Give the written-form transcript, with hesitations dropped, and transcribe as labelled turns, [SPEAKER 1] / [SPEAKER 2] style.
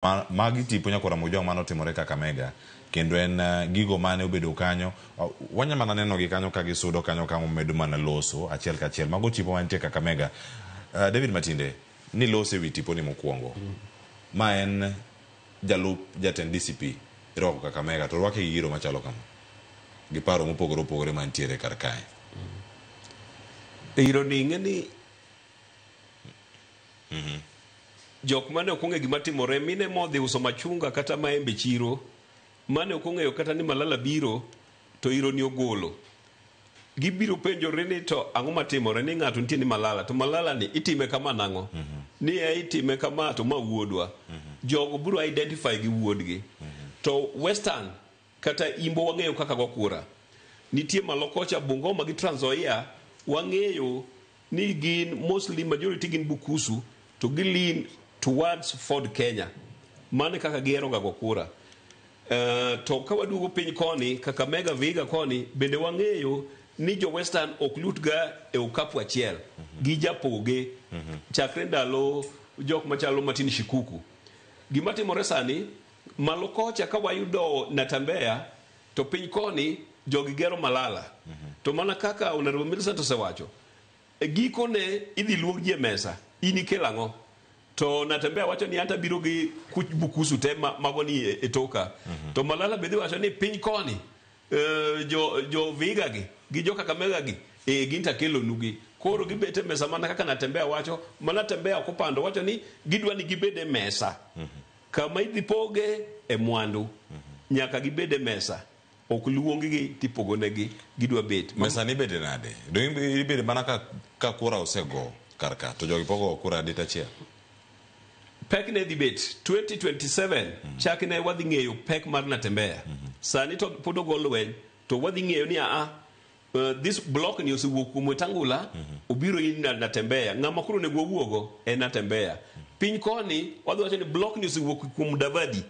[SPEAKER 1] magi tipo nyakora mojong mano timore Kakamega kendo en gigo mane obedo kanyo wanyama neno gi kanyo ka gisudo kanyo kamo medo mana loso achiel ka achiel mago tipo mantie Kakamega. David Matinde ni lose wi tipo ni mokwongo ma en jalup jatend DCP roko Kakamega to rwake giro machalo kama gi paro mopogore mantiere kar kae.
[SPEAKER 2] Iro ninge ni jok mane okonge gima timore mine modhi uso machunga kata maembe chiro mane okongeyo kata ni Malala biro to iro ni ogolo gibiro penjore ni to ang'o matimore ni ng'ato nitie ni Malala to Malala ni itime kama nango ni itime kama to ma wuodwa jogo biro identify gi wuodgi to Western kata Imbo wang'eyo kaka gokura nitie Malokocha Bungoma gi Trans Nzoia wang'eyo ni gin mostly majority gin Bukusu to gilin towards Ford Kenya mane kaka gihero ga gokura. To kawadugo piny koni Kakamega Vihiga koni bende wang'eyo ni jo Western ok lut ga e okapu achiel gi japoge chakre ndalo jok machalo Martin Shikuku. Gima timore sani Malokocha ka wayudo Natembeya to piny koni jogi gero Malala to mana kaka Honorable Millicent osewacho gikone idhi luong ji e mesa ini kelang'o to Natembeya wacho ni anta biro gi Bukusu te mago ni e toka to Malala bedhi wacho ni piny koni jo Vihiga gi jo Kakamega gi ginta kelo nugi koro gibete mesa mana kaka Natembeya wacho mana Natembeya kopando wacho ni gidwa ni gibede mesa kama idhi poge e mwandu nyaka gibede mesa ok luongi tipogonegi gidwa bet
[SPEAKER 1] mesa ni bede nade do ibede mana ka kura osego karka to jogi pogo kura dita chia
[SPEAKER 2] pek ne debate 2027 chak ne wadhi ng'eyo pek mar Natembeya sani to pod ogol lweny to wadhi ng'eyo ni this block ni osewuok kuom Wetangula obiro in Natembeya ng'ama koro nego wuogo en Natembeya piny koni wadhi wacho ni block ni osewuok kuom Mudavadi